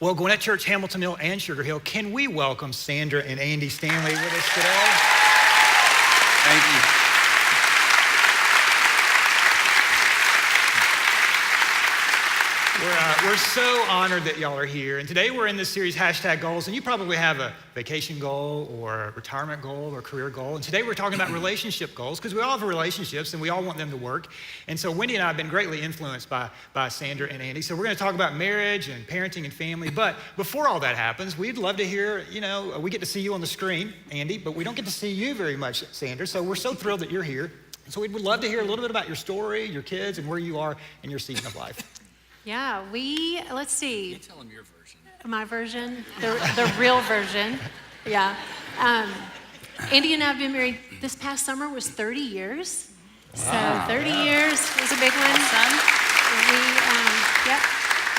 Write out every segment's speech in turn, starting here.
Well, Gwinnett Church, Hamilton Hill, and Sugar Hill, can we welcome Sandra and Andy Stanley with us today? Thank you. We're so honored that y'all are here. And today we're in this series, #Goals, and you probably have a vacation goal or a retirement goal or career goal. And today we're talking about relationship goals because we all have relationships and we all want them to work. And so Wendy and I have been greatly influenced by Sandra and Andy. So we're going to talk about marriage and parenting and family. But before all that happens, we'd love to hear, we get to see you on the screen, Andy, but we don't get to see you very much, Sandra. So we're so thrilled that you're here. So we would love to hear a little bit about your story, your kids, and where you are in your season of life. Yeah, let's see. You tell them your version. My version, the real version. Yeah. Andy and I have been married, this past summer was 30 years. Wow. So 30 years was a big one.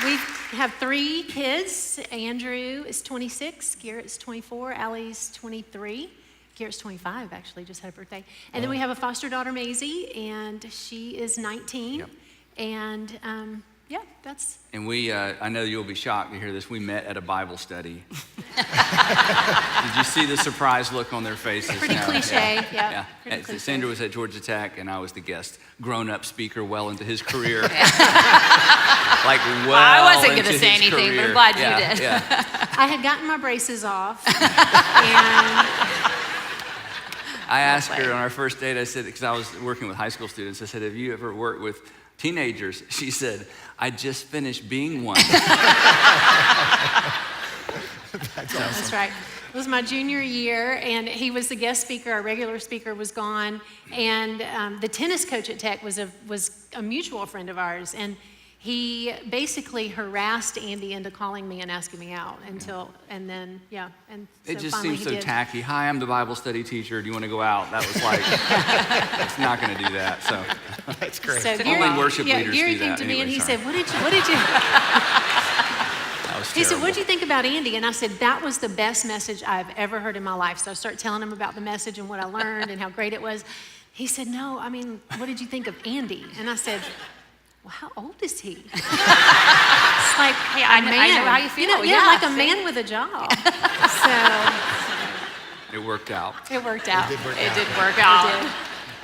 We have 3 kids. Andrew is 26, Garrett's 24, Allie's 23. Garrett's 25, actually, just had a birthday. And then we have a foster daughter, Maisie, and she is 19. Yep. And yeah, that's... And I know you'll be shocked to hear this, we met at a Bible study. Did you see the surprised look on their faces? Pretty cliche, yeah. Yeah. Sandra was at Georgia Tech, and I was the guest grown-up speaker well into his career. I wasn't going to say anything, but I'm glad you did. Yeah. I had gotten my braces off, and I asked her on our first date, I said, because I was working with high school students, I said, have you ever worked with teenagers? She said, I just finished being one. That's awesome. that's right. It was my junior year, and he was the guest speaker. Our regular speaker was gone, and the tennis coach at Tech was a mutual friend of ours, and he basically harassed Andy into calling me and asking me out and then and so It just finally seems so he did. tacky. Hi, I'm the Bible study teacher. Do you want to go out? That was like, it's not going to do that. So That's great. So Only worship leaders Gary do came that. to me and Anyway, he sorry. said, what did you? That was He said, terrible. what did you think about Andy? And I said, that was the best message I've ever heard in my life. So I started telling him about the message and what I learned and how great it was. He said, no, I mean, what did you think of Andy? And I said, well, how old is he? It's like, Hey, I know how you feel. Like a man with a job. So It worked out. it worked out. It did work It out. did work out. It did.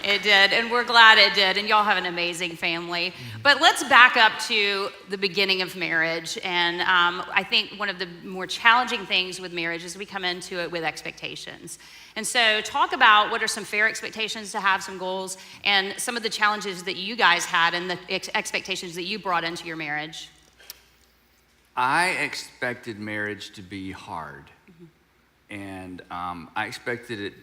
It did, and we're glad it did, and y'all have an amazing family. But let's back up to the beginning of marriage, and I think one of the more challenging things with marriage is we come into it with expectations. And so talk about what are some fair expectations to have, some goals, and some of the challenges that you guys had and the expectations that you brought into your marriage. I expected marriage to be hard. And I expected it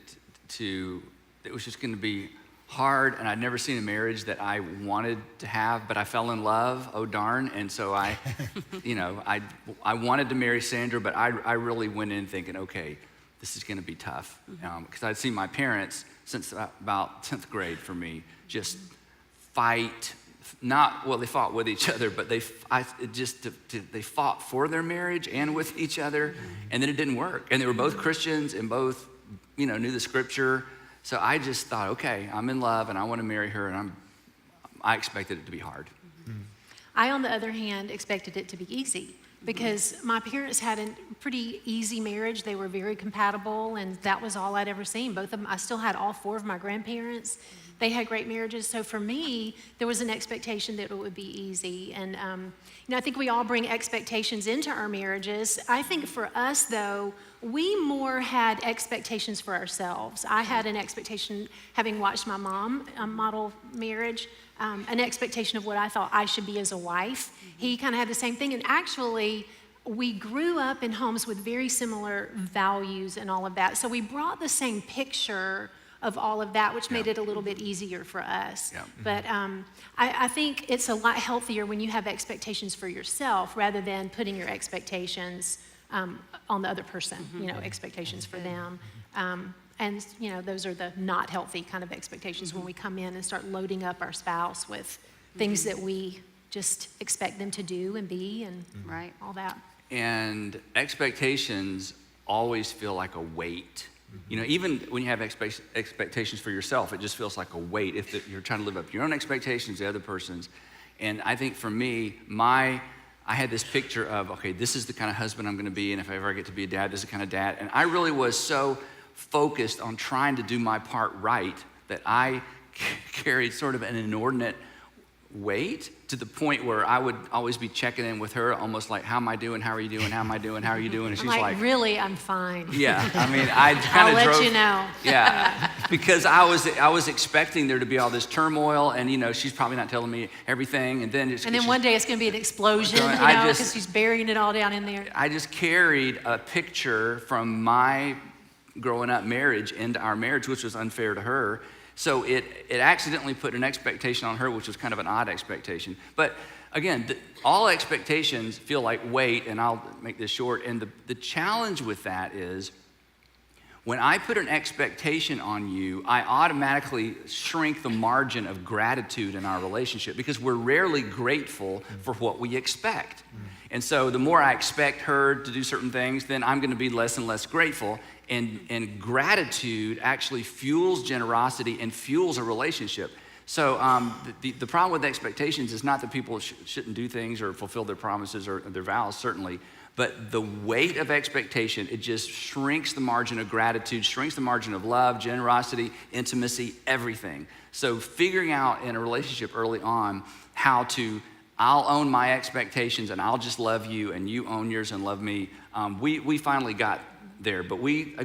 was just going to be hard, and I'd never seen a marriage that I wanted to have, but I fell in love, oh darn, and so I wanted to marry Sandra, but I really went in thinking, okay, this is going to be tough, because I'd seen my parents since about 10th grade for me just fight. They fought with each other, but they fought for their marriage and with each other, and then it didn't work. And they were both Christians and both, knew the scripture. So I just thought, okay, I'm in love and I want to marry her, and I expected it to be hard. I, on the other hand, expected it to be easy because my parents had a pretty easy marriage. They were very compatible, and that was all I'd ever seen. Both of them, I still had all 4 of my grandparents. They had great marriages. So for me, there was an expectation that it would be easy. And, I think we all bring expectations into our marriages. I think for us, though, we more had expectations for ourselves. I had an expectation, having watched my mom model marriage, an expectation of what I thought I should be as a wife. He kind of had the same thing. And actually, we grew up in homes with very similar values and all of that. So we brought the same picture of all of that, which made it a little bit easier for us. Yeah. But I think it's a lot healthier when you have expectations for yourself rather than putting your expectations on the other person, expectations for them. And those are the not healthy kind of expectations when we come in and start loading up our spouse with things that we just expect them to do and be and Right. all that. And expectations always feel like a weight. Even when you have expectations for yourself, it just feels like a weight if you're trying to live up to your own expectations, the other person's. And I think for me, my I had this picture of, okay, this is the kind of husband I'm going to be, and if I ever get to be a dad, this is the kind of dad. And I really was so focused on trying to do my part right that I carried sort of an inordinate weight to the point where I would always be checking in with her, almost like, how am I doing? How are you doing? How am I doing? How are you doing? And she's like, really, I'm fine. yeah. I mean, I kind I'll of let you know. Yeah, because I was expecting there to be all this turmoil, and she's probably not telling me everything, and then one day it's going to be an explosion, because she's burying it all down in there. I just carried a picture from my growing up marriage into our marriage, which was unfair to her. So it accidentally put an expectation on her, which was kind of an odd expectation. But again, all expectations feel like weight, and I'll make this short. And the challenge with that is, when I put an expectation on you, I automatically shrink the margin of gratitude in our relationship, because we're rarely grateful for what we expect. And so the more I expect her to do certain things, then I'm going to be less and less grateful. And gratitude actually fuels generosity and fuels a relationship. So the problem with expectations is not that people shouldn't do things or fulfill their promises or their vows, certainly, but the weight of expectation, it just shrinks the margin of gratitude, shrinks the margin of love, generosity, intimacy, everything. So figuring out in a relationship early on how to, I'll own my expectations and I'll just love you and you own yours and love me. We finally got there, but we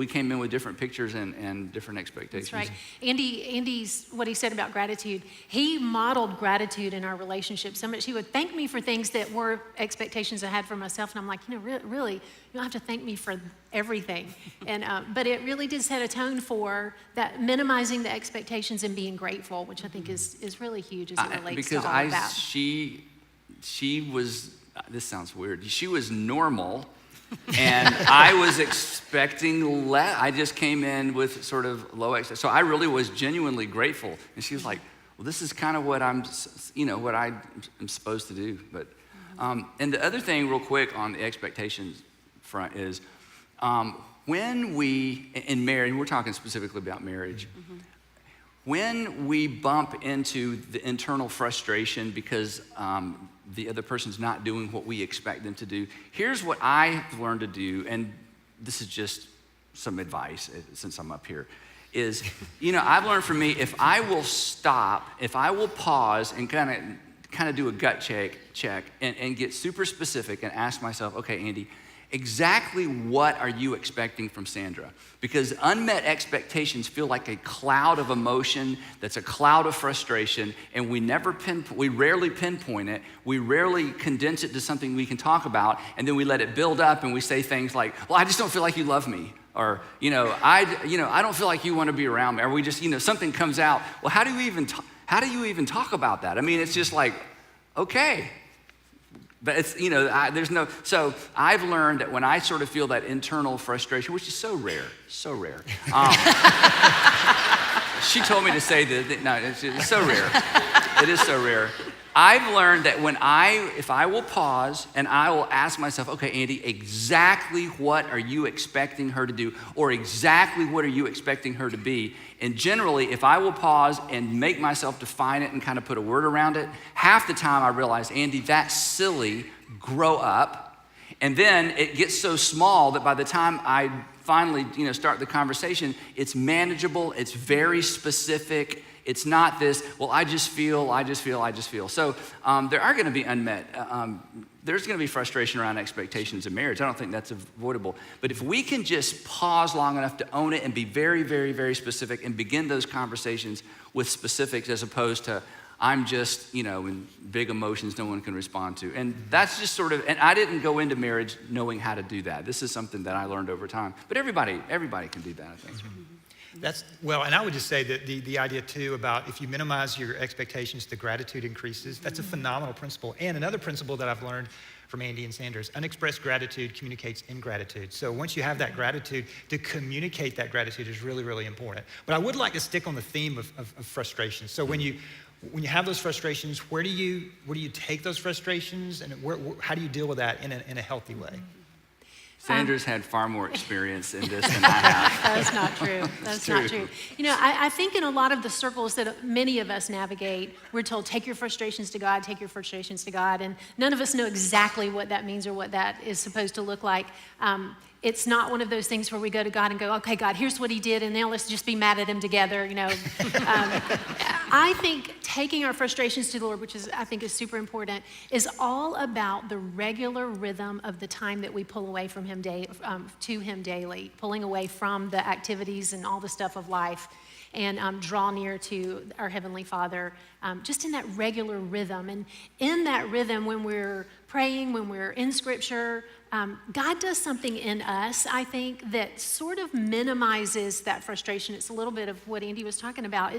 came in with different pictures and different expectations. That's right. Andy's what he said about gratitude. He modeled gratitude in our relationship so much. He would thank me for things that were expectations I had for myself, and I'm like, really, you don't have to thank me for everything. And but it really did set a tone for that, minimizing the expectations and being grateful, which I think is really huge as it relates to all of that. She was. This sounds weird. She was normal. And I was expecting less. I just came in with sort of low expectations. So I really was genuinely grateful. And she was like, well, this is kind of what I'm supposed to do. But, and the other thing real quick on the expectations front is, when we, in marriage, we're talking specifically about marriage, when we bump into the internal frustration because the other person's not doing what we expect them to do, here's what I've learned to do, and this is just some advice since I'm up here, is, I've learned from me, if I will stop, if I will pause and kind of do a gut check and get super specific and ask myself, okay, Andy, exactly what are you expecting from Sandra? Because unmet expectations feel like a cloud of emotion that's a cloud of frustration, and we rarely pinpoint it. We rarely condense it to something we can talk about, and then we let it build up and we say things like, well, I just don't feel like you love me. Or, I don't feel like you want to be around me. Or we just, something comes out. Well, how do you even talk about that? I mean, it's just like, okay. But it's, so I've learned that when I sort of feel that internal frustration, which is so rare. She told me to say that, no, it's so rare. It is so rare. I've learned that if I will pause and I will ask myself, okay, Andy, exactly what are you expecting her to do? Or exactly what are you expecting her to be? And generally, if I will pause and make myself define it and kind of put a word around it, half the time I realize, Andy, that's silly, grow up. And then it gets so small that by the time I finally, start the conversation, it's manageable, it's very specific. It's not this, well, I just feel. So there are going to be there's going to be frustration around expectations in marriage. I don't think that's avoidable. But if we can just pause long enough to own it and be very, very, very specific and begin those conversations with specifics as opposed to, I'm just, in big emotions no one can respond to. And that's just sort of, and I didn't go into marriage knowing how to do that. This is something that I learned over time. But everybody can do that, I think. And I would just say that the idea too about if you minimize your expectations, the gratitude increases. That's a phenomenal principle. And another principle that I've learned from Andy and Sandra is unexpressed gratitude communicates ingratitude. So once you have that gratitude, to communicate that gratitude is really, really important. But I would like to stick on the theme of frustration. So when you have those frustrations, where do you take those frustrations, and how do you deal with that in a healthy way? Sandra's had far more experience in this than I have. That's not true. That's not true. You know, I think in a lot of the circles that many of us navigate, we're told, take your frustrations to God, take your frustrations to God. And none of us know exactly what that means or what that is supposed to look like. It's not one of those things where we go to God and go, okay, God, here's what he did, and now let's just be mad at him together, you know. I think taking our frustrations to the Lord, which is, I think is super important, is all about the regular rhythm of the time that we pull away from him to him daily, pulling away from the activities and all the stuff of life, and draw near to our Heavenly Father, just in that regular rhythm. And in that rhythm, when we're praying, when we're in Scripture, God does something in us, I think, that sort of minimizes that frustration. It's a little bit of what Andy was talking about.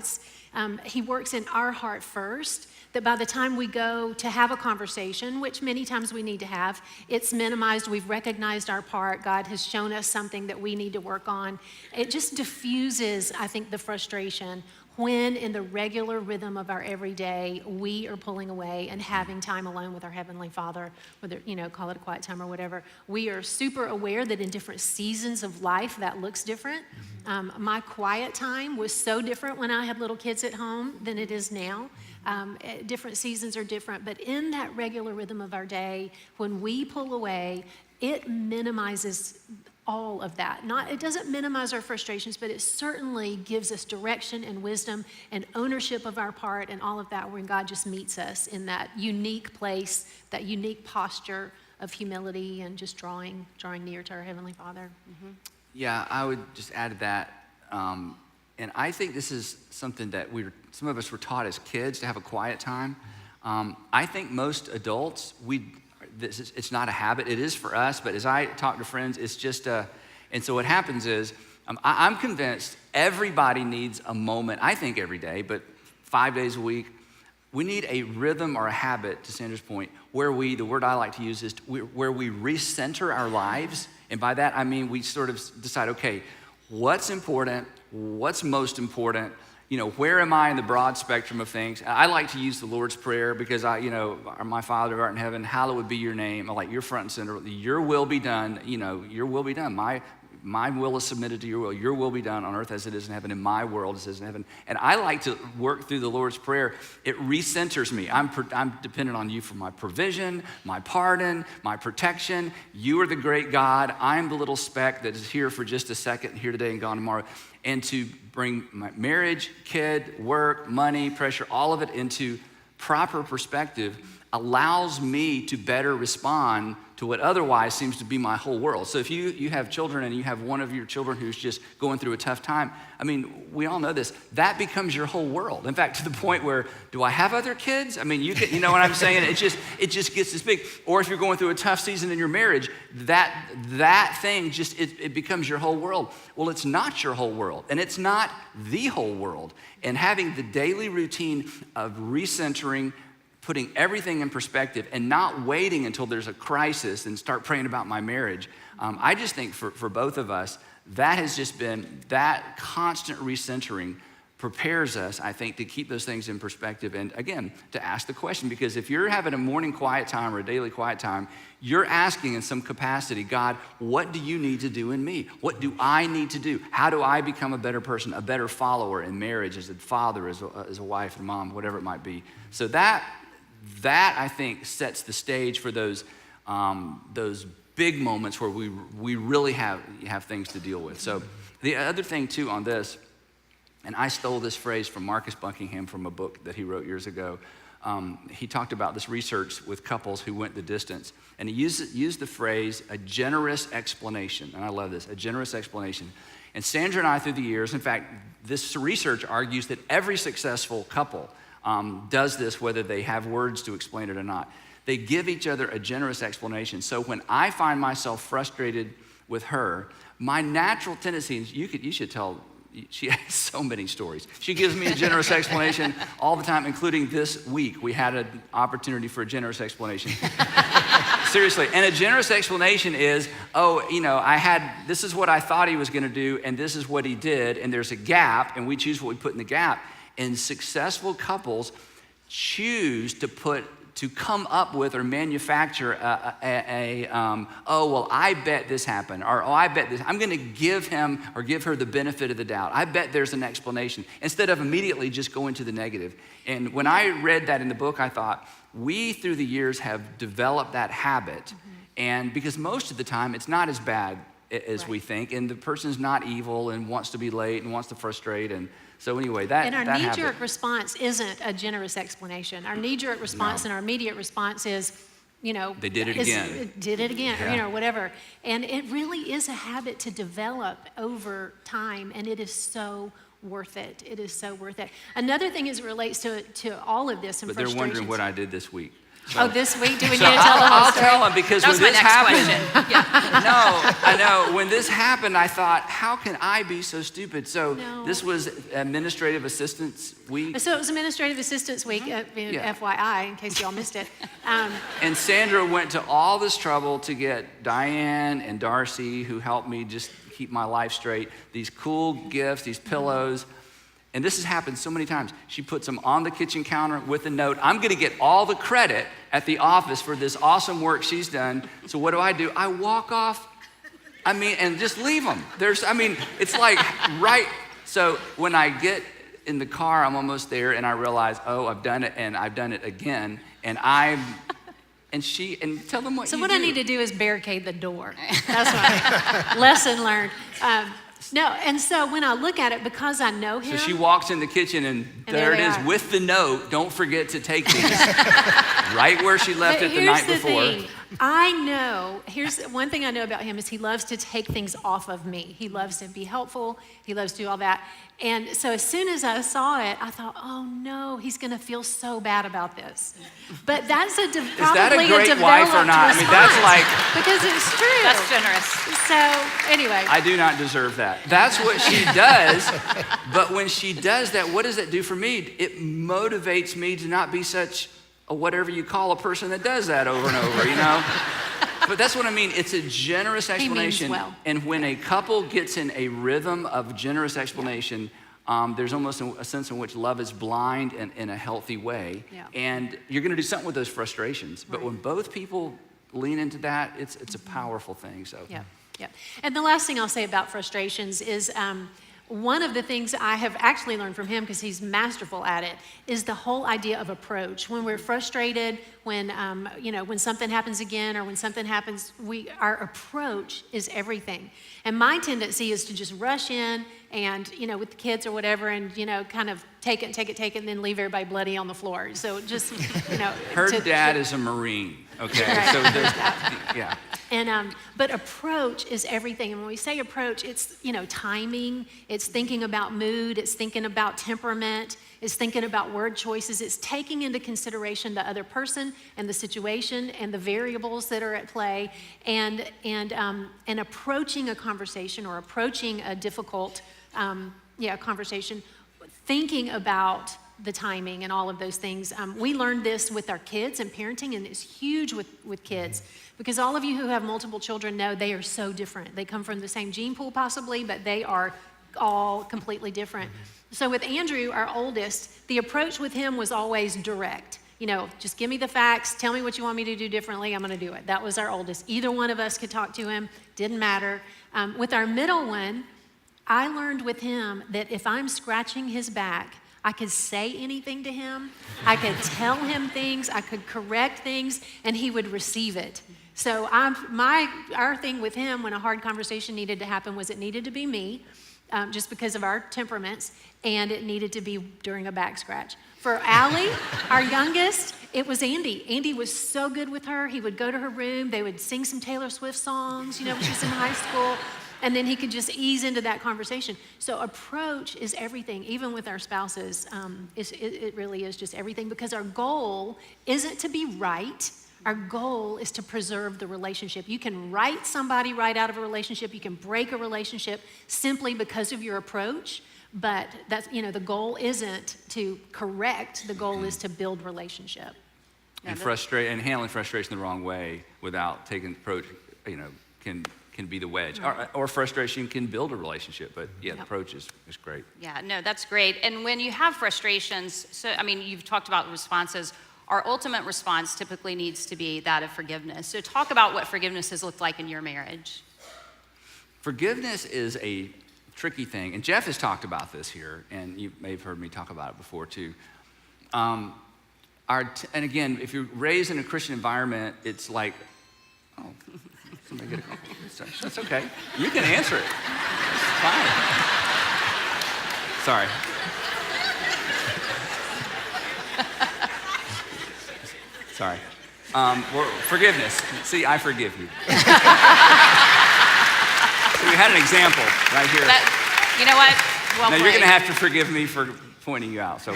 He works in our heart first, that by the time we go to have a conversation, which many times we need to have, it's minimized. We've recognized our part. God has shown us something that we need to work on. It just diffuses, I think, the frustration when in the regular rhythm of our everyday, we are pulling away and having time alone with our Heavenly Father, whether, you know, call it a quiet time or whatever. We are super aware that in different seasons of life, that looks different. My quiet time was so different when I had little kids at home than it is now. Different seasons are different, but in that regular rhythm of our day, when we pull away, it minimizes all of that. It doesn't minimize our frustrations, but it certainly gives us direction and wisdom and ownership of our part and all of that, when God just meets us in that unique place, that unique posture of humility and just drawing near to our Heavenly Father. Mm-hmm. Yeah, I would just add to that. And I think this is something that some of us were taught as kids to have a quiet time. I think most adults, it's not a habit. It is for us, but as I talk to friends, it's just and so what happens is, I'm convinced everybody needs a moment, I think every day, but 5 days a week. We need a rhythm or a habit, to Sandra's point, where the word I like to use is where we recenter our lives. And by that, I mean we sort of decide, okay, what's important, what's most important, you know, where am I in the broad spectrum of things? I like to use the Lord's Prayer because my Father who art in heaven, hallowed be your name. I like your front and center. Your will be done. You know, your will be done. My will is submitted to your will. Your will be done on earth as it is in heaven. In my world as it is in heaven. And I like to work through the Lord's Prayer. It recenters me. I'm dependent on you for my provision, my pardon, my protection. You are the great God. I'm the little speck that is here for just a second, here today and gone tomorrow. And to bring my marriage, kid, work, money, pressure, all of it into proper perspective allows me to better respond to what otherwise seems to be my whole world. So if you have children and you have one of your children who's just going through a tough time, I mean, we all know this, that becomes your whole world. In fact, to the point where, do I have other kids? I mean, you know what I'm saying? It just gets this big. Or if you're going through a tough season in your marriage, that thing just, it becomes your whole world. Well, it's not your whole world, and it's not the whole world. And having the daily routine of recentering, putting everything in perspective and not waiting until there's a crisis and start praying about my marriage. I just think for both of us, that has just been, that constant recentering prepares us, I think, to keep those things in perspective. And again, to ask the question, because if you're having a morning quiet time or a daily quiet time, you're asking in some capacity, God, what do you need to do in me? What do I need to do? How do I become a better person, a better follower in marriage, as a father, as a wife and mom, whatever it might be. So that I think sets the stage for those big moments where we really have things to deal with. So the other thing too on this, and I stole this phrase from Marcus Buckingham from a book that he wrote years ago. He talked about this research with couples who went the distance, and he used the phrase, a generous explanation. And I love this, a generous explanation. And Sandra and I, through the years, in fact, this research argues that every successful couple does this, whether they have words to explain it or not. They give each other a generous explanation. So when I find myself frustrated with her, my natural tendency, and you should tell, she has so many stories. She gives me a generous explanation all the time, including this week. We had an opportunity for a generous explanation. Seriously, and a generous explanation is, this is what I thought he was gonna do, and this is what he did, and there's a gap, and we choose what we put in the gap. And successful couples choose to to come up with or manufacture oh, well, I bet this happened, or oh, I bet this. I'm going to give him or give her the benefit of the doubt. I bet there's an explanation, instead of immediately just going to the negative. And when I read that in the book, I thought, we through the years have developed that habit, and because most of the time it's not as bad as we think, and the person's not evil and wants to be late and wants to frustrate, and so anyway, and our knee-jerk response isn't a generous explanation. Our knee-jerk response and our immediate response is, they did it again. Did it again, or whatever. And it really is a habit to develop over time, and it is so worth it. It is so worth it. Another thing as it relates to all of this and but they're frustrations. wondering what I did this week. So, this week, do we need so to tell them? I'll tell them, because that when was my this next happened, question. Yeah. no, I know. When this happened, I thought, how can I be so stupid? So this was Administrative Assistance Week. So it was Administrative Assistance Week, FYI, in case y'all missed it. And Sandra went to all this trouble to get Diane and Darcy, who helped me just keep my life straight, these cool gifts, these pillows. And this has happened so many times. She puts them on the kitchen counter with a note. I'm going to get all the credit at the office for this awesome work she's done. So what do? I walk off, and just leave them. It's like, right. So when I get in the car, I'm almost there, and I realize, oh, I've done it, and I've done it again. And tell them what you do. So what I need to do is barricade the door. That's my lesson learned. No, and so when I look at it, because I know him. So she walks in the kitchen, and there it is with the note. Don't forget to take these. Right where she left it the night before. Thing. I know, here's one thing I know about him is he loves to take things off of me. He loves to be helpful. He loves to do all that. And so as soon as I saw it, I thought, oh no, he's going to feel so bad about this. But that's Is that a great wife or not? Response, That's like. because it's true. That's generous. So anyway. I do not deserve that. That's what she does. But when she does that, what does it do for me? It motivates me to not be such a whatever you call a person that does that over and over, But that's what I mean. It's a generous explanation. He means well. And when a couple gets in a rhythm of generous explanation, there's almost a sense in which love is blind and in a healthy way. Yeah. And you're going to do something with those frustrations. But when both people lean into that, it's a powerful thing. So. Yeah. And the last thing I'll say about frustrations is one of the things I have actually learned from him, because he's masterful at it, is the whole idea of approach. When we're frustrated, when something happens again, or when something happens, our approach is everything. And my tendency is to just rush in and, with the kids or whatever, and, kind of take it, and then leave everybody bloody on the floor. So just, Her dad is a Marine, okay? Right. So there's, yeah. And but approach is everything. And when we say approach, it's timing, it's thinking about mood, it's thinking about temperament, it's thinking about word choices, it's taking into consideration the other person and the situation and the variables that are at play, and approaching a conversation or approaching a difficult conversation, thinking about the timing and all of those things. We learned this with our kids and parenting, and it's huge with kids, because all of you who have multiple children know they are so different. They come from the same gene pool possibly, but they are all completely different. So with Andrew, our oldest, the approach with him was always direct. Just give me the facts, tell me what you want me to do differently, I'm gonna do it. That was our oldest. Either one of us could talk to him, didn't matter. With our middle one, I learned with him that if I'm scratching his back, I could say anything to him, I could tell him things, I could correct things, and he would receive it. So our thing with him when a hard conversation needed to happen was it needed to be me, just because of our temperaments, and it needed to be during a back scratch. For Allie, our youngest, it was Andy. Andy was so good with her. He would go to her room, they would sing some Taylor Swift songs, when she was in high school. And then he could just ease into that conversation. So approach is everything, even with our spouses. It really is just everything, because our goal isn't to be right. Our goal is to preserve the relationship. You can write somebody right out of a relationship. You can break a relationship simply because of your approach. But that's, the goal isn't to correct. The goal is to build relationship. And handling frustration the wrong way without taking approach, can be the wedge. Right. Or frustration can build a relationship, but the approach is great. Yeah, no, that's great. And when you have frustrations, you've talked about responses. our ultimate response typically needs to be that of forgiveness. So talk about what forgiveness has looked like in your marriage. Forgiveness is a tricky thing, and Jeff has talked about this here, and you may have heard me talk about it before too. And again, if you're raised in a Christian environment, it's like, oh, somebody get a call. That's okay. You can answer it. It's fine. Sorry. Sorry. Forgiveness. See, I forgive you. So we had an example right here. You know what? Well now played. you're going to have to forgive me for pointing you out. So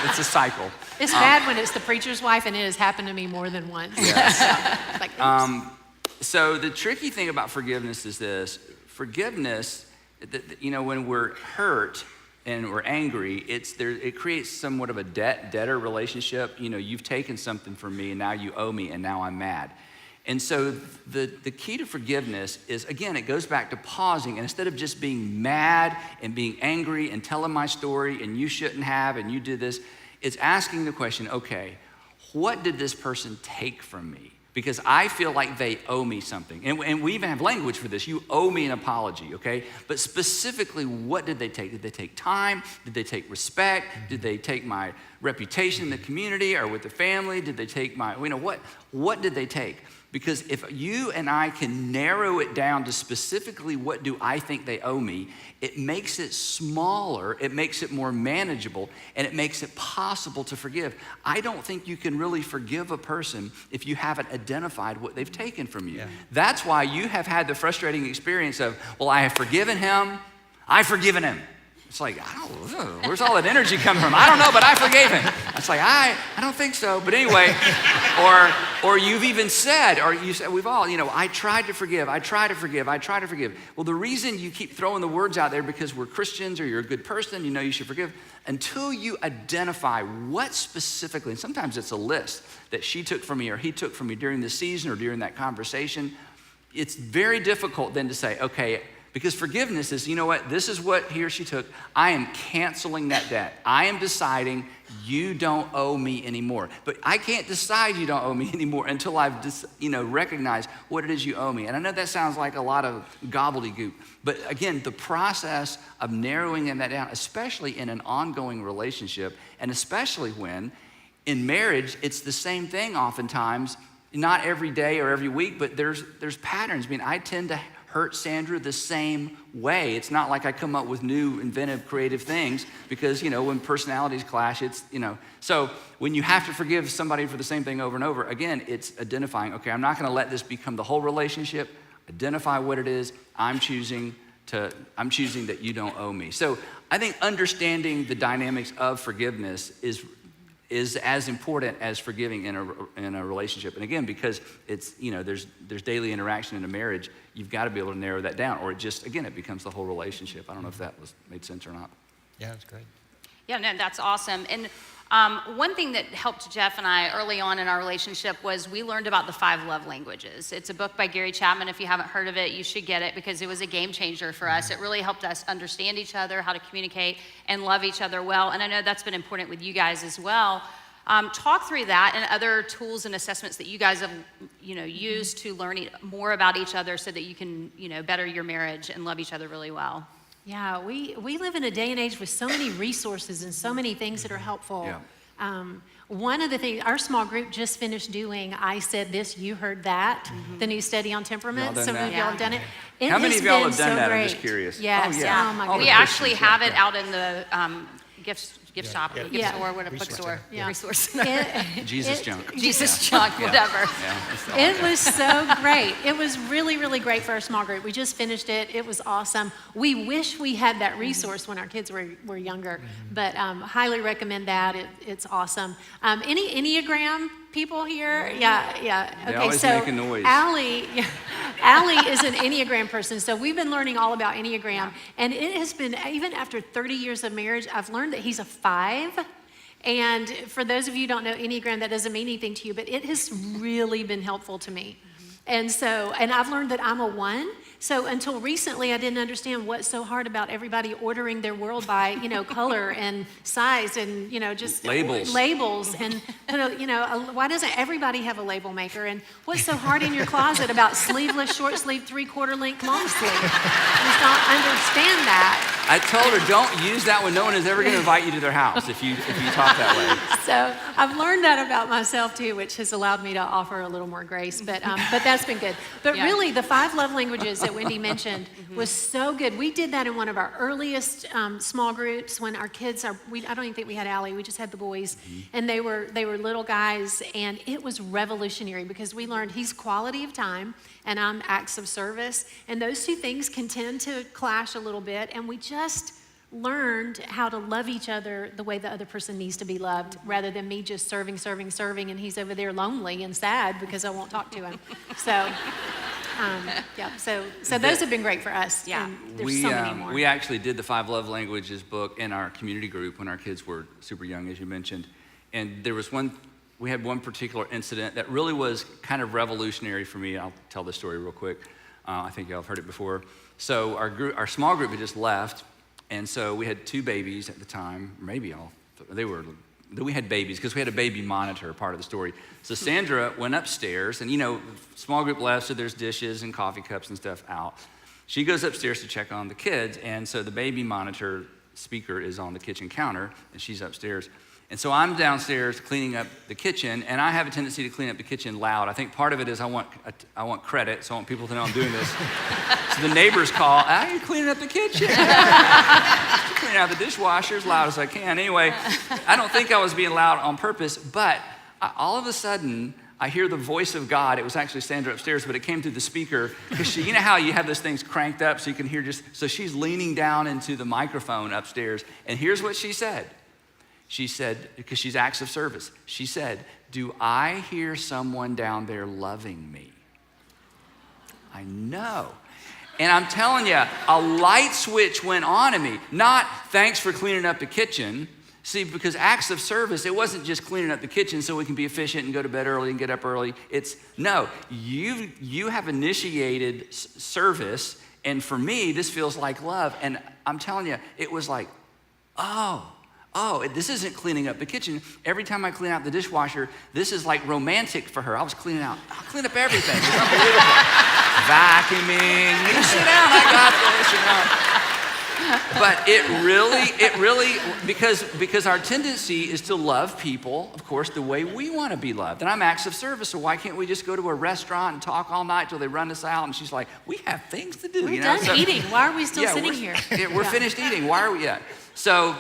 it's a cycle. It's bad when it's the preacher's wife, and it has happened to me more than once. Yes. So, like, oops. So the tricky thing about forgiveness is this. Forgiveness, when we're hurt and we're angry, it creates somewhat of a debtor relationship. You've taken something from me, and now you owe me, and now I'm mad. And so the key to forgiveness is, again, it goes back to pausing, and instead of just being mad and being angry and telling my story and you shouldn't have and you did this, it's asking the question, okay, what did this person take from me? Because I feel like they owe me something. And we even have language for this. You owe me an apology, okay? But specifically, what did they take? Did they take time? Did they take respect? Did they take my reputation in the community or with the family? Did they take what did they take? Because if you and I can narrow it down to specifically what do I think they owe me, it makes it smaller, it makes it more manageable, and it makes it possible to forgive. I don't think you can really forgive a person if you haven't identified what they've taken from you. Yeah. That's why you have had the frustrating experience of, well, I have forgiven him, I've forgiven him. It's like, where's all that energy coming from? I don't know, but I forgave him. It's like, I don't think so. But anyway, or you've even said, or you said, we've all, I tried to forgive, I try to forgive, I try to forgive. Well, the reason you keep throwing the words out there because we're Christians or you're a good person, you should forgive, until you identify what specifically, and sometimes it's a list that she took from me or he took from me during the season or during that conversation, it's very difficult then to say, okay, because forgiveness is, this is what he or she took. I am canceling that debt. I am deciding you don't owe me anymore. But I can't decide you don't owe me anymore until I've recognized what it is you owe me. And I know that sounds like a lot of gobbledygook. But again, the process of narrowing that down, especially in an ongoing relationship, and especially when in marriage, it's the same thing oftentimes, not every day or every week, but there's patterns. I tend to hurt Sandra the same way. It's not like I come up with new, inventive, creative things because, when personalities clash, So when you have to forgive somebody for the same thing over and over, again, it's identifying, okay, I'm not going to let this become the whole relationship. Identify what it is. I'm choosing that you don't owe me. So I think understanding the dynamics of forgiveness is as important as forgiving in a relationship. And again, because it's, there's daily interaction in a marriage, you've got to be able to narrow that down, or it becomes the whole relationship. I don't know if that made sense or not. Yeah, that's great. Yeah, no, that's awesome. And one thing that helped Jeff and I early on in our relationship was we learned about the 5 love languages. It's a book by Gary Chapman. If you haven't heard of it, you should get it because it was a game changer for us. It really helped us understand each other, how to communicate and love each other well. And I know that's been important with you guys as well. Talk through that and other tools and assessments that you guys have, used to learn more about each other so that you can, better your marriage and love each other really well. Yeah, we live in a day and age with so many resources and so many things that are helpful. Yeah. One of the things, our small group just finished doing, I Said This, You Heard That, the new study on temperament. Some of y'all have done it. How many of y'all have done that? I'm just curious. Yes. Oh, yeah. Oh my goodness. We actually have it out in the gift shop, yeah. gift store, what a bookstore, resource. Jesus junk. Jesus junk, whatever. Yeah, it was so great. It was really, really great for our small group. We just finished it. It was awesome. We wish we had that resource when our kids were younger, but highly recommend that. It's awesome. Any Enneagram people here? Yeah. They Okay, always so make a noise. Allie is an Enneagram person, so we've been learning all about Enneagram, and it has been, even after 30 years of marriage, I've learned that he's a 5. And for those of you who don't know Enneagram, that doesn't mean anything to you, but it has really been helpful to me. And I've learned that I'm a 1, So until recently, I didn't understand what's so hard about everybody ordering their world by, color and size and, just labels and, why doesn't everybody have a label maker? And what's so hard in your closet about sleeveless, short sleeve, 3/4 length, long sleeve? I just don't understand that. I told her, don't use that when no one is ever going to invite you to their house if you talk that way. So I've learned that about myself too, which has allowed me to offer a little more grace, but that's been good. But really, the 5 love languages that Wendy mentioned was so good. We did that in one of our earliest small groups when our kids I don't even think we had Allie, we just had the boys, and they were little guys, and it was revolutionary because we learned he's quality of time and I'm acts of service, and those two things can tend to clash a little bit, and we just learned how to love each other the way the other person needs to be loved, rather than me just serving, and he's over there lonely and sad because I won't talk to him. So, so those have been great for us. Yeah. And there's so many more. We actually did the 5 Love Languages book in our community group when our kids were super young, as you mentioned. And there was we had one particular incident that really was kind of revolutionary for me. I'll tell this story real quick. I think y'all have heard it before. So our small group had just left, and so we had 2 babies at the time, maybe all. We had babies because we had a baby monitor, part of the story. So Sandra went upstairs, and small group left, so there's dishes and coffee cups and stuff out. She goes upstairs to check on the kids, and so the baby monitor speaker is on the kitchen counter, and she's upstairs. And so I'm downstairs cleaning up the kitchen, and I have a tendency to clean up the kitchen loud. I think part of it is I want credit, so I want people to know I'm doing this. So the neighbors call, you're cleaning up the kitchen. Cleaning out the dishwasher as loud as I can. Anyway, I don't think I was being loud on purpose, but all of a sudden, I hear the voice of God. It was actually Sandra upstairs, but it came through the speaker. Because you know how you have those things cranked up so you can hear so she's leaning down into the microphone upstairs, and here's what she said. She said, because she's acts of service, she said, "Do I hear someone down there loving me?" I know. And I'm telling you, a light switch went on in me. Not thanks for cleaning up the kitchen. See, because acts of service, it wasn't just cleaning up the kitchen so we can be efficient and go to bed early and get up early. It's, no, you have initiated service, and for me, this feels like love. And I'm telling you, it was like, oh, this isn't cleaning up the kitchen. Every time I clean out the dishwasher, this is like romantic for her. I'll clean up everything. It's unbelievable. Vacuuming, you sit down, I got this, But it really, because our tendency is to love people, of course, the way we want to be loved. And I'm acts of service, so why can't we just go to a restaurant and talk all night till they run us out? And she's like, we have things to do. We're done eating. Why are we still sitting here? We're finished eating. Why are we yet? So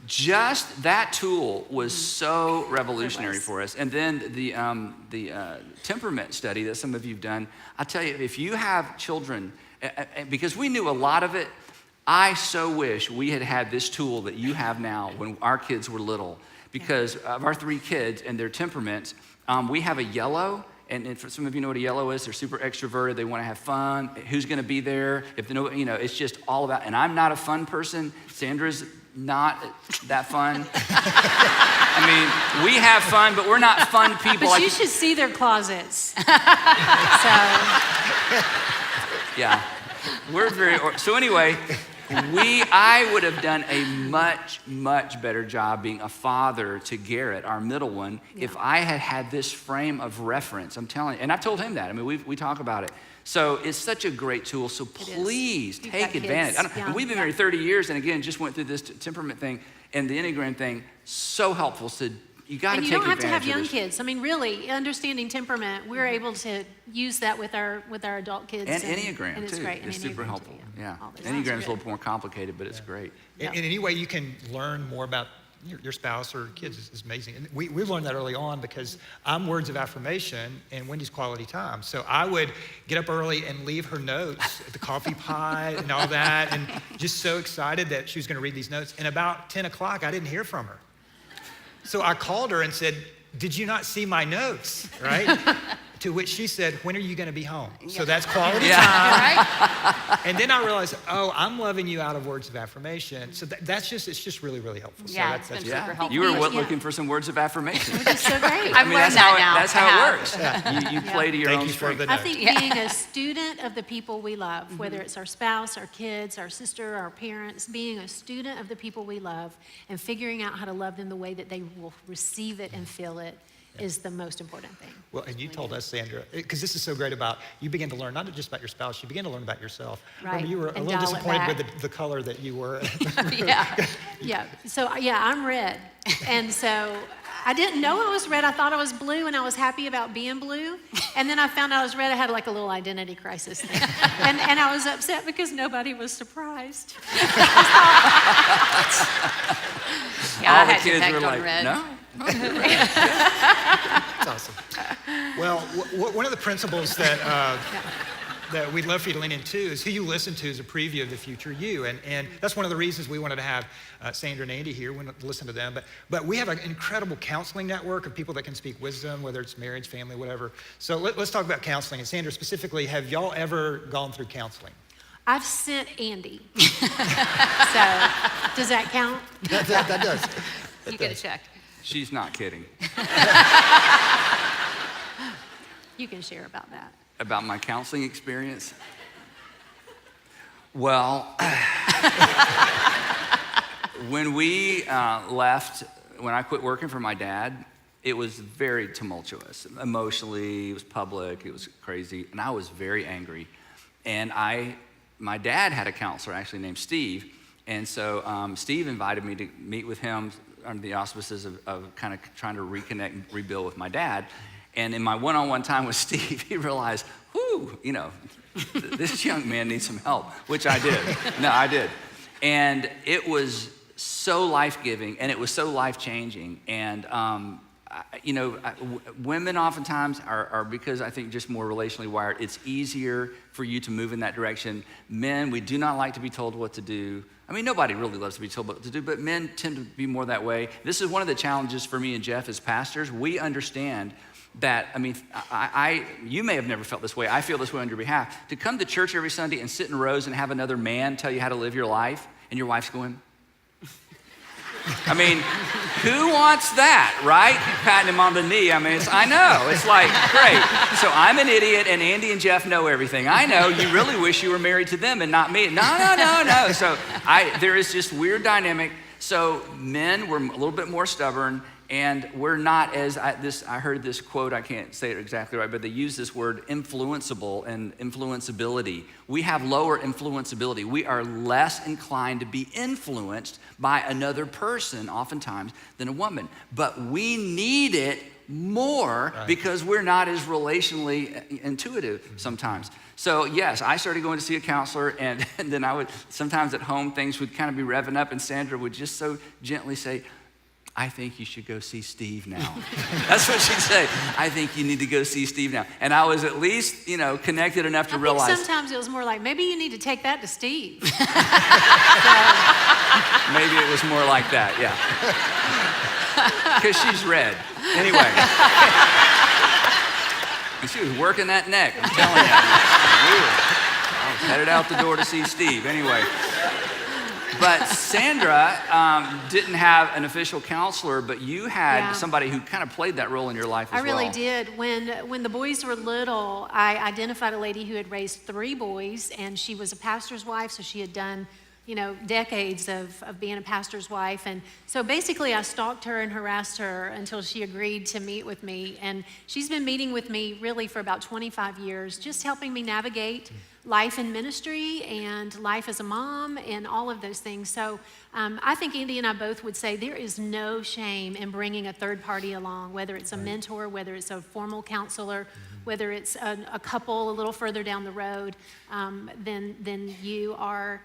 just that tool was so revolutionary for us. And then the temperament study that some of you have done, I tell you, if you have children, because we knew a lot of it, I so wish we had had this tool that you have now when our kids were little, because of our 3 kids and their temperaments. We have a yellow, and for some of you know what a yellow is. They're super extroverted. They want to have fun. Who's going to be there? If they know, it's just all about. And I'm not a fun person. Sandra's not that fun. I mean, we have fun, but we're not fun people. But you should see their closets. Yeah, we're very. So anyway. I would have done a much, much better job being a father to Garrett, our middle one, if I had had this frame of reference. I'm telling you, and I've told him that. I mean, we talk about it. So it's such a great tool. So please take advantage. And we've been married 30 years, and again, just went through this temperament thing and the Enneagram thing. So helpful. So you got to take advantage of this. And you don't have to have young kids. I mean, really, understanding temperament, we're able to use that with our adult kids. And Enneagram, and it's too. great. It's super helpful. Too, yeah. Enneagram's a little more complicated, but it's great. And any way you can learn more about your spouse or kids is amazing. And we learned that early on because I'm words of affirmation and Wendy's quality time. So I would get up early and leave her notes at the coffee pot and all that, and just so excited that she was going to read these notes. And about 10 o'clock, I didn't hear from her. So I called her and said, "Did you not see my notes?" Right? To which she said, when are you going to be home? So that's quality Yeah. time. And then I realized, oh, I'm loving you out of words of affirmation. So it's just really, really helpful. Yeah, so it's been Yeah. super helpful. You were Yeah. looking for some words of affirmation. It's so great. I've learned that now. That's I how have. it works. You play to your Thank own you for strength. the I note. think being a student of the people we love, whether it's our spouse, our kids, our sister, our parents, being a student of the people we love and figuring out how to love them the way that they will receive it and feel it is the most important thing. Well, and you told us, Sandra, because this is so great about, you begin to learn not just about your spouse, you begin to learn about yourself. Right, Remember, you were a and little dial it disappointed back. with the color that you were. Yeah. Yeah, so yeah, I'm red. And so I didn't know it was red. I thought I was blue and I was happy about being blue. And then I found out I was red. I had like a little identity crisis thing. And I was upset because nobody was surprised. Yeah, All I the had to kids connect were on like, red. no. That's awesome. Well, one of the principles that we'd love for you to lean into is who you listen to is a preview of the future you. And that's one of the reasons we wanted to have Sandra and Andy here, we wanted to listen to them. But we have an incredible counseling network of people that can speak wisdom, whether it's marriage, family, whatever. So let's talk about counseling. And Sandra, specifically, have y'all ever gone through counseling? I've sent Andy. So does that count? That does. You get a check. She's not kidding. You can share about that. About my counseling experience? Well, when we left, when I quit working for my dad, it was very tumultuous. Emotionally, it was public, it was crazy, and I was very angry. And my dad had a counselor actually named Steve, and so Steve invited me to meet with him under the auspices of kind of trying to reconnect and rebuild with my dad. And in my one-on-one time with Steve, he realized, this young man needs some help, which I did. No, I did. And it was so life-giving, and it was so life-changing. And, women oftentimes are, because I think just more relationally wired, it's easier for you to move in that direction. Men, we do not like to be told what to do. I mean, nobody really loves to be told what to do, but men tend to be more that way. This is one of the challenges for me and Jeff as pastors. We understand that, you may have never felt this way. I feel this way on your behalf. To come to church every Sunday and sit in rows and have another man tell you how to live your life, and your wife's going, who wants that, right? Patting him on the knee. I know. It's like, great. So I'm an idiot, and Andy and Jeff know everything. I know. You really wish you were married to them and not me. No. So there is this weird dynamic. So men were a little bit more stubborn, and we're not as, I heard this quote, I can't say it exactly right, but they use this word influenceable and influenceability. We have lower influenceability. We are less inclined to be influenced by another person oftentimes than a woman. But we need it more because we're not as relationally intuitive sometimes. So yes, I started going to see a counselor, and then I would, sometimes at home things would kind of be revving up, and Sandra would just so gently say, I think you should go see Steve now. That's what she'd say. I think you need to go see Steve now. And I was at least, connected enough to realize. I think sometimes it was more like, maybe you need to take that to Steve. Maybe it was more like that, yeah. Because she's red. Anyway. And she was working that neck, I'm telling you. I was headed out the door to see Steve. Anyway. But Sandra didn't have an official counselor, but you had somebody who kind of played that role in your life as well. I really did. When the boys were little, I identified a lady who had raised 3 boys, and she was a pastor's wife, so she had done, decades of being a pastor's wife. And so basically I stalked her and harassed her until she agreed to meet with me. And she's been meeting with me really for about 25 years, just helping me navigate life in ministry and life as a mom and all of those things. So I think Andy and I both would say there is no shame in bringing a third party along, whether it's a mentor, whether it's a formal counselor, whether it's a couple a little further down the road than you are.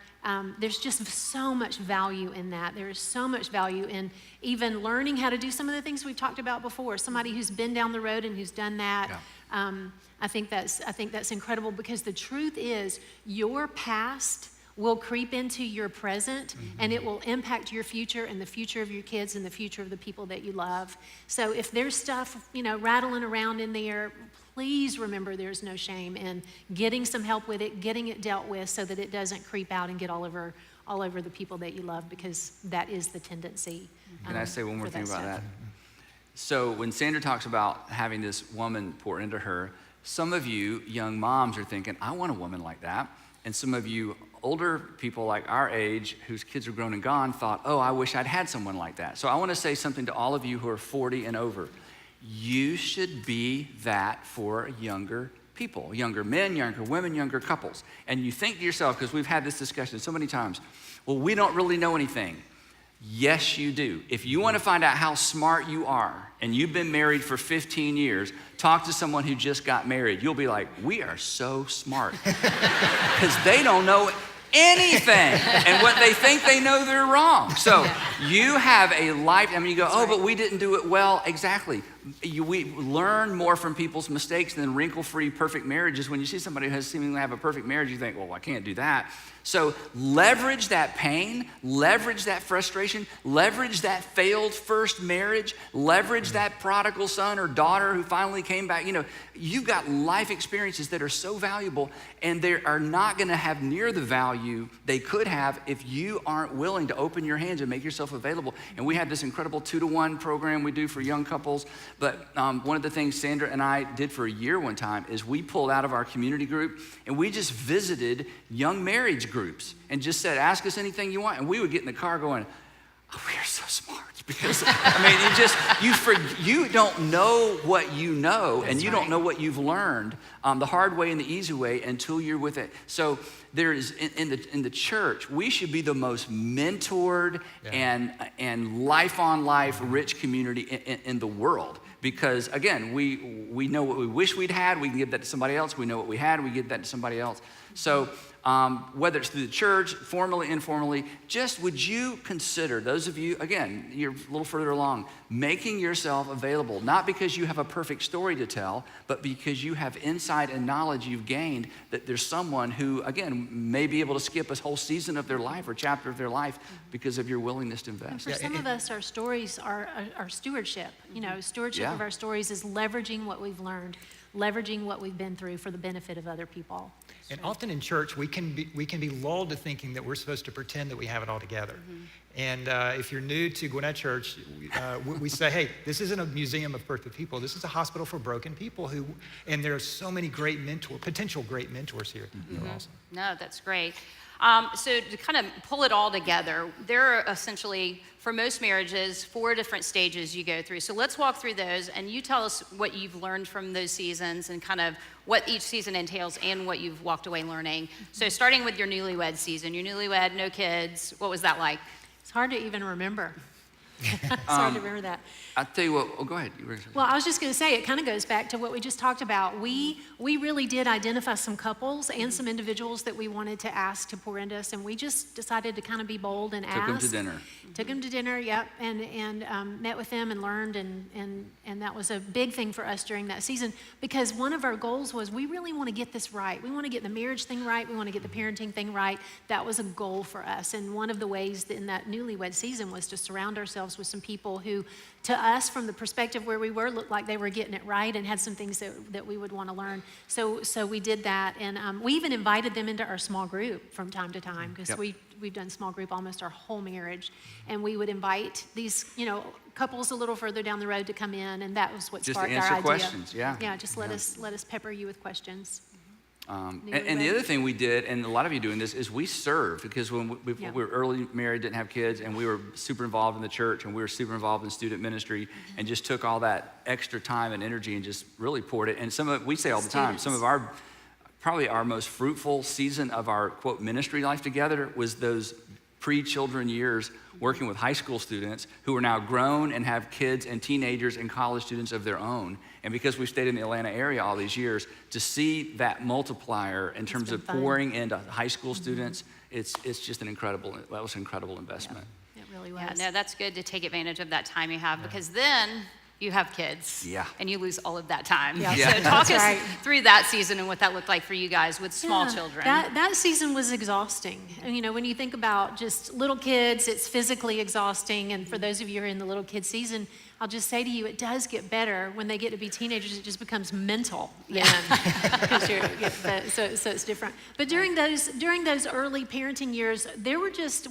There's just so much value in that. There is so much value in even learning how to do some of the things we've talked about before. Somebody who's been down the road and who's done that. Yeah. I think that's incredible, because the truth is your past will creep into your present, and it will impact your future and the future of your kids and the future of the people that you love. So if there's stuff, rattling around in there, please remember there's no shame in getting some help with it, getting it dealt with so that it doesn't creep out and get all over the people that you love, because that is the tendency. Can I say one more for thing about stuff. that? So when Sandra talks about having this woman pour into her, some of you young moms are thinking, I want a woman like that. And some of you older people like our age, whose kids are grown and gone, thought, oh, I wish I'd had someone like that. So I want to say something to all of you who are 40 and over. You should be that for younger people, younger men, younger women, younger couples. And you think to yourself, because we've had this discussion so many times, well, we don't really know anything. Yes, you do. If you want to find out how smart you are, and you've been married for 15 years, talk to someone who just got married. You'll be like, we are so smart. Because they don't know anything. And what they think they know, they're wrong. So you have a life, you go, oh, but we didn't do it well. Exactly. We learn more from people's mistakes than wrinkle-free perfect marriages. When you see somebody who has seemingly have a perfect marriage, you think, well, I can't do that. So leverage that pain, leverage that frustration, leverage that failed first marriage, leverage that prodigal son or daughter who finally came back. You've got life experiences that are so valuable, and they are not gonna have near the value they could have if you aren't willing to open your hands and make yourself available. And we have this incredible 2-to-1 program we do for young couples. But one of the things Sandra and I did for a year one time is we pulled out of our community group and we just visited young marriage groups and just said, ask us anything you want. And we would get in the car going, oh, we are so smart. Because, you don't know what you know, and you don't know what you've learned the hard way and the easy way until you're with it. So there is, in the church, we should be the most mentored and life-on-life rich community in the world. Because again, we know what we wish we'd had, we can give that to somebody else. We know what we had, we give that to somebody else. So whether it's through the church, formally, informally, just would you consider, those of you, again, you're a little further along, making yourself available, not because you have a perfect story to tell, but because you have insight and knowledge you've gained that there's someone who, again, may be able to skip a whole season of their life or chapter of their life because of your willingness to invest. And for some of us, our stories are stewardship. Stewardship of our stories is leveraging what we've learned, leveraging what we've been through for the benefit of other people. And often in church, we can be lulled to thinking that we're supposed to pretend that we have it all together. And if you're new to Gwinnett Church, we say, hey, this isn't a museum of perfect people. This is a hospital for broken people and there are so many potential great mentors here. They're awesome. No, that's great. So to kind of pull it all together, there are essentially, for most marriages, 4 different stages you go through. So let's walk through those, and you tell us what you've learned from those seasons and kind of what each season entails and what you've walked away learning. So starting with your newlywed season, you're newlywed, no kids, what was that like? It's hard to even remember. It's hard to remember that. I'll tell you what, go ahead. Well, I was just going to say, it kind of goes back to what we just talked about. We really did identify some couples and some individuals that we wanted to ask to pour into us, and we just decided to kind of be bold and ask. Took them to dinner. Took them to dinner, yep, and met with them and learned, and that was a big thing for us during that season, because one of our goals was we really want to get this right. We want to get the marriage thing right. We want to get the parenting thing right. That was a goal for us, and one of the ways in that newlywed season was to surround ourselves with some people who, to us, from the perspective where we were, looked like they were getting it right and had some things that we would want to learn. So we did that, and we even invited them into our small group from time to time, because we've done small group almost our whole marriage, and we would invite these couples a little further down the road to come in, and that was what just sparked our answer idea. questions, Just let us pepper you with questions. And the other thing we did, and a lot of you doing this, is we served, because when we were early married, didn't have kids, and we were super involved in the church, and we were super involved in student ministry, and just took all that extra time and energy and just really poured it. And we say all the time, some of probably our most fruitful season of our, quote, ministry life together was those pre-children years working with high school students who are now grown and have kids and teenagers and college students of their own. And because we've stayed in the Atlanta area all these years, to see that multiplier in terms of pouring into high school students, it's just an incredible investment. It really was. Yeah, no, that's good to take advantage of that time you have, because then you have kids. Yeah. And you lose all of that time. Yeah. Yeah. So talk That's us right. through that season and what that looked like for you guys with small Yeah, children. That season was exhausting. And, you know, when you think about just little kids, it's physically exhausting. And for those of you who are in the little kid season, I'll just say to you, it does get better. When they get to be teenagers, it just becomes mental. Yeah. So it's different. But during those early parenting years,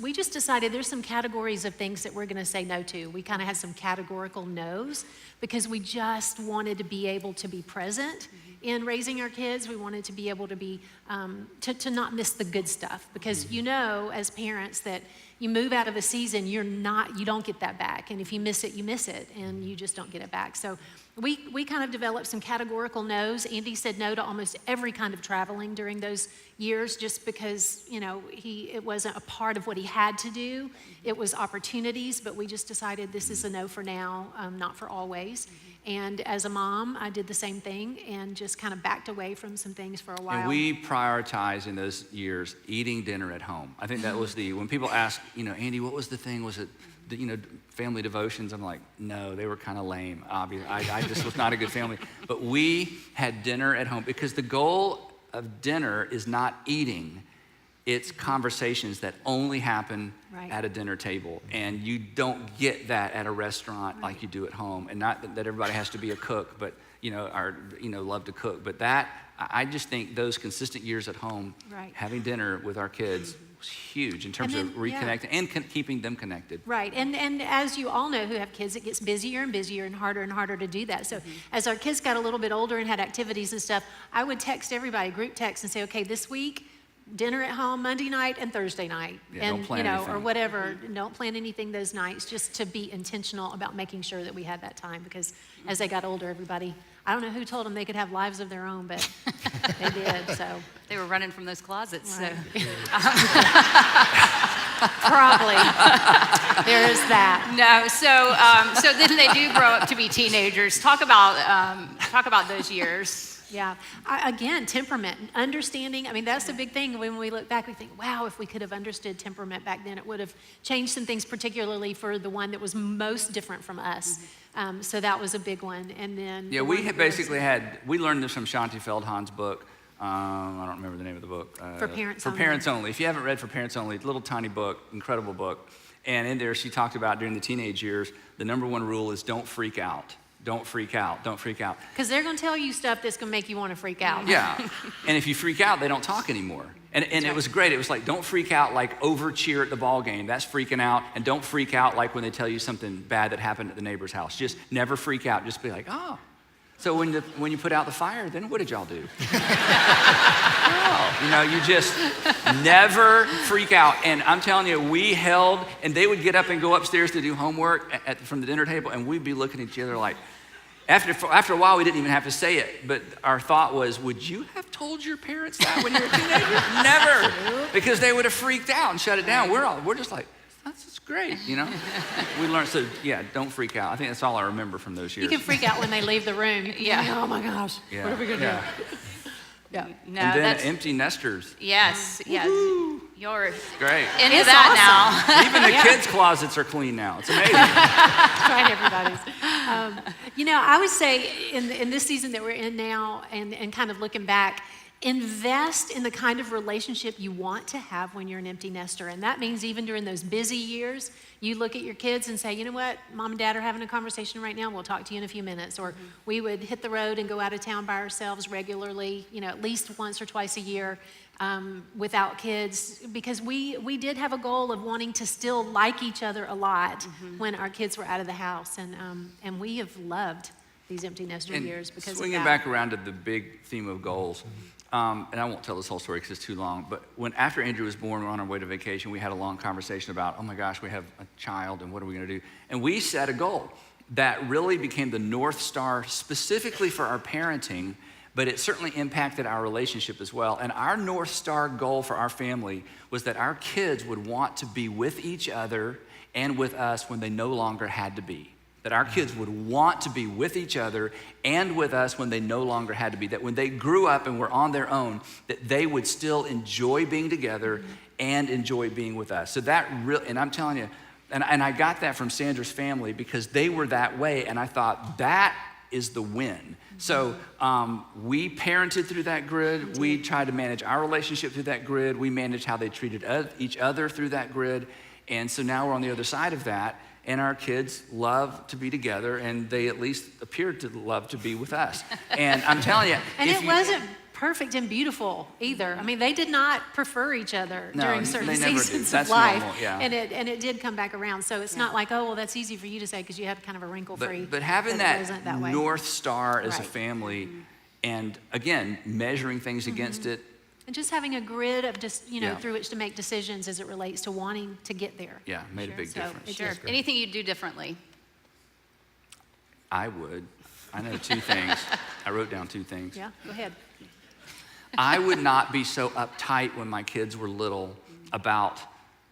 we just decided there's some categories of things that we're going to say no to. We kind of had some categorical no's because we just wanted to be able to be present in raising our kids. We wanted to be able to be to not miss the good stuff, because you know, as parents, that you move out of a season, you don't get that back, and if you miss it, and you just don't get it back. So we kind of developed some categorical no's. Andy said no to almost every kind of traveling during those years, just because, you know, it wasn't a part of what he had to do. It was opportunities, but we just decided this is a no for now, not for always. And as a mom, I did the same thing and just kind of backed away from some things for a while. And we prioritized in those years eating dinner at home. I think that was when people ask, you know, Andy, what was the thing? Was it, you know, family devotions? I'm like, no, they were kind of lame. Obviously, I just was not a good family. But we had dinner at home, because the goal of dinner is not eating. It's conversations that only happen at a dinner table. And you don't get that at a restaurant like you do at home. And not that everybody has to be a cook, but, you know, or, you know, love to cook. But I just think those consistent years at home, having dinner with our kids was huge in terms of reconnecting and keeping them connected. Right, and as you all know who have kids, it gets busier and busier and harder to do that. So as our kids got a little bit older and had activities and stuff, I would text everybody, group text, and say, okay, this week, dinner at home Monday night and Thursday night, don't and plan anything. or whatever. Don't plan anything those nights, just to be intentional about making sure that we had that time, because as they got older, everybody, I don't know who told them they could have lives of their own, but they did. So They were running from those closets. Right. So. Probably there is that. No, so then they do grow up to be teenagers. Talk about those years. Yeah. Again, temperament, understanding. I mean, that's the big thing. When we look back, we think, wow, if we could have understood temperament back then, it would have changed some things, particularly for the one that was most different from us. So that was a big one. And then we learned this from Shanti Feldhahn's book. I don't remember the name of the book. For Parents Only. For Parents Only. If you haven't read For Parents Only, little tiny book, incredible book. And in there, she talked about during the teenage years, the number one rule is don't freak out. Don't freak out. Don't freak out. Because they're going to tell you stuff that's going to make you want to freak out. Yeah. And if you freak out, they don't talk anymore. And it was great. It was like, don't freak out like over cheer at the ball game. That's freaking out. And don't freak out like when they tell you something bad that happened at the neighbor's house. Just never freak out. Just be like, oh. So when you put out the fire, then what did y'all do? You know, you just never freak out. And I'm telling you, we held, and they would get up and go upstairs to do homework from the dinner table, and we'd be looking at each other like, after a while, we didn't even have to say it, but our thought was, would you have told your parents that when you were a teenager? Never, because they would have freaked out and shut it down. We're just like, that's great, you know? We learned, so yeah, don't freak out. I think that's all I remember from those years. You can freak out when they leave the room. Yeah. Oh my gosh, Yeah. what are we going to do? Yeah. No, And then that's empty nesters. Yes. You're Great. into It's that now. Even the kids' closets are clean now. It's amazing. Trying everybody's. You know, I would say in this season that we're in now, and kind of looking back, invest in the kind of relationship you want to have when you're an empty nester. And that means even during those busy years, you look at your kids and say, you know what, mom and dad are having a conversation right now. We'll talk to you in a few minutes. Or we would hit the road and go out of town by ourselves regularly, you know, at least once or twice a year without kids. Because we did have a goal of wanting to still like each other a lot when our kids were out of the house. And we have loved these empty nester years because swinging of that. back around to the big theme of goals, and I won't tell this whole story because it's too long, but after Andrew was born, we were on our way to vacation, we had a long conversation about, oh my gosh, we have a child, and what are we going to do? And we set a goal that really became the North Star specifically for our parenting, but it certainly impacted our relationship as well. And our North Star goal for our family was that our kids would want to be with each other and with us when they no longer had to be. That our kids would want to be with each other and with us when they no longer had to be. That when they grew up and were on their own, that they would still enjoy being together and enjoy being with us. So and I'm telling you, And I got that from Sandra's family because they were that way, and I thought that is the win. So we parented through that grid. We tried to manage our relationship through that grid. We managed how they treated each other through that grid. And so now we're on the other side of that, and our kids love to be together, and they at least appear to love to be with us. And I'm telling you. And it wasn't perfect and beautiful either. I mean, they did not prefer each other during certain seasons of life. Normal, yeah. And it did come back around. So it's not like, oh, well, that's easy for you to say because you had kind of a wrinkle-free. But having that way. North Star as a Right. family, and again, measuring things against it. And just having a grid of just, Yeah. through which to make decisions as it relates to wanting to get there. Yeah, made a big So difference. Sure. Anything you'd do differently? I would. I know 2 things. I wrote down 2 things. Yeah, go ahead. I would not be so uptight when my kids were little about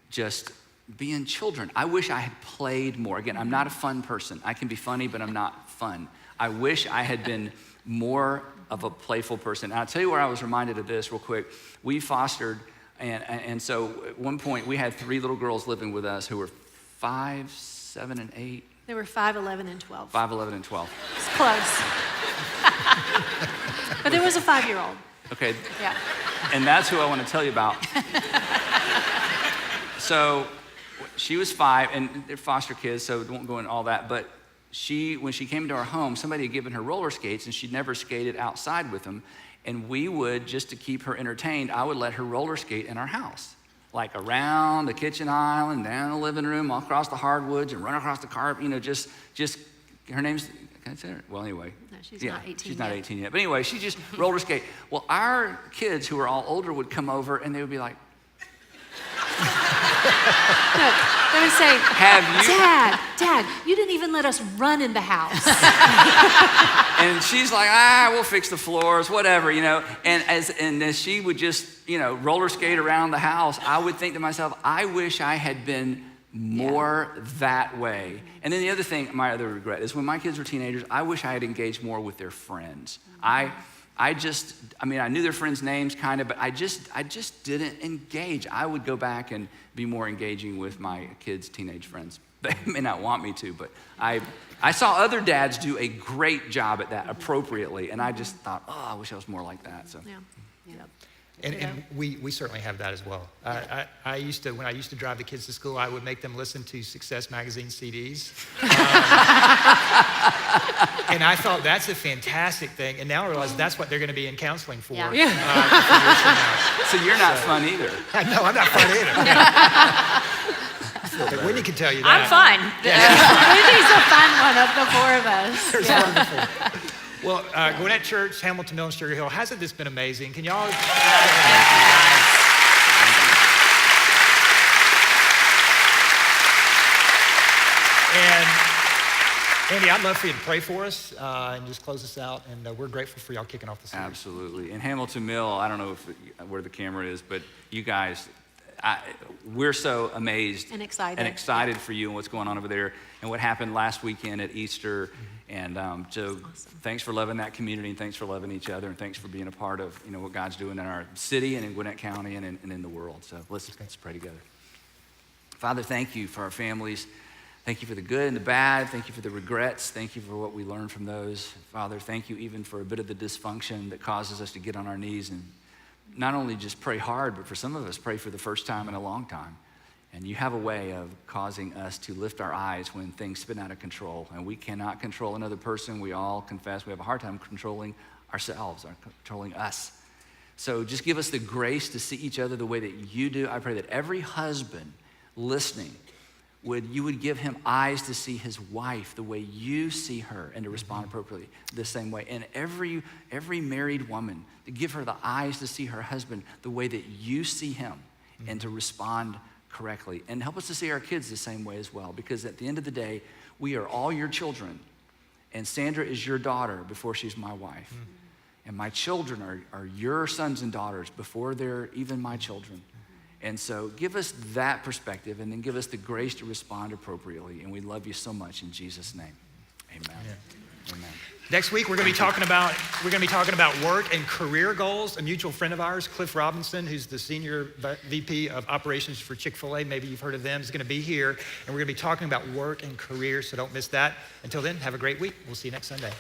just being children. I wish I had played more. Again, I'm not a fun person. I can be funny, but I'm not fun. I wish I had been more of a playful person. And I'll tell you where I was reminded of this real quick. We fostered, and so at one point we had 3 little girls living with us who were 5, 7, and 8. They were 5, 11, and 12. 5, 11, and 12. It's close. But there was a 5-year-old. Okay, Yeah. and that's who I want to tell you about. So she was 5, and they're foster kids, so won't go into all that. But when she came into our home, somebody had given her roller skates, and she'd never skated outside with them. And we would, just to keep her entertained, I would let her roller skate in our house, like around the kitchen island, down the living room, all across the hardwoods, and run across the carpet. Just her name's. Can I say her? Well, anyway. No, she's not 18 She's not yet. 18 yet. But anyway, she just roller skate. Well, our kids who were all older would come over and they would be like, No, they would say, have you? Dad, you didn't even let us run in the house. And she's like, we'll fix the floors, whatever, And as she would just, roller skate around the house, I would think to myself, I wish I had been more that way. And then the other thing, my other regret is when my kids were teenagers, I wish I had engaged more with their friends. I knew their friends' names kind of, but I just didn't engage. I would go back and be more engaging with my kids' teenage friends. They may not want me to, but I saw other dads do a great job at that appropriately, and I just thought, I wish I was more like that. So. Yeah. Yep. And we certainly have that as well. When I used to drive the kids to school, I would make them listen to Success Magazine CDs. And I thought that's a fantastic thing. And now I realize that's what they're going to be in counseling for. Yeah. Years from now. So you're not fun either. No, I'm not fun either. But Wendy can tell you I'm that. fun. Wendy's a fun one of the 4 of us. There's wonderful. Well, Gwinnett Church, Hamilton Mill, and Sugar Hill, hasn't this been amazing? Can y'all? And Andy, I'd love for you to pray for us and just close us out. And we're grateful for y'all kicking off the series. Absolutely. In Hamilton Mill, I don't know where the camera is, but you guys, we're so amazed And excited. for you and what's going on over there and what happened last weekend at Easter. And so thanks for loving that community, and thanks for loving each other, and thanks for being a part of what God's doing in our city and in Gwinnett County and in the world. So let's pray together. Father, thank you for our families. Thank you for the good and the bad. Thank you for the regrets. Thank you for what we learned from those. Father, thank you even for a bit of the dysfunction that causes us to get on our knees and not only just pray hard, but for some of us, pray for the first time in a long time. And you have a way of causing us to lift our eyes when things spin out of control. And we cannot control another person. We all confess we have a hard time controlling ourselves, or controlling us. So just give us the grace to see each other the way that you do. I pray that every husband listening, you would give him eyes to see his wife the way you see her and to respond appropriately the same way. And every married woman, to give her the eyes to see her husband the way that you see him and to respond correctly. And help us to see our kids the same way as well, because at the end of the day, we are all your children. And Sandra is your daughter before she's my wife. And my children are your sons and daughters before they're even my children. And so give us that perspective, and then give us the grace to respond appropriately. And we love you so much in Jesus' name. Amen. Yeah. Amen. Next week, we're going to be talking about work and career goals. A mutual friend of ours, Cliff Robinson, who's the senior VP of operations for Chick-fil-A, maybe you've heard of them, is going to be here, and we're going to be talking about work and career, so don't miss that. Until then, have a great week. We'll see you next Sunday.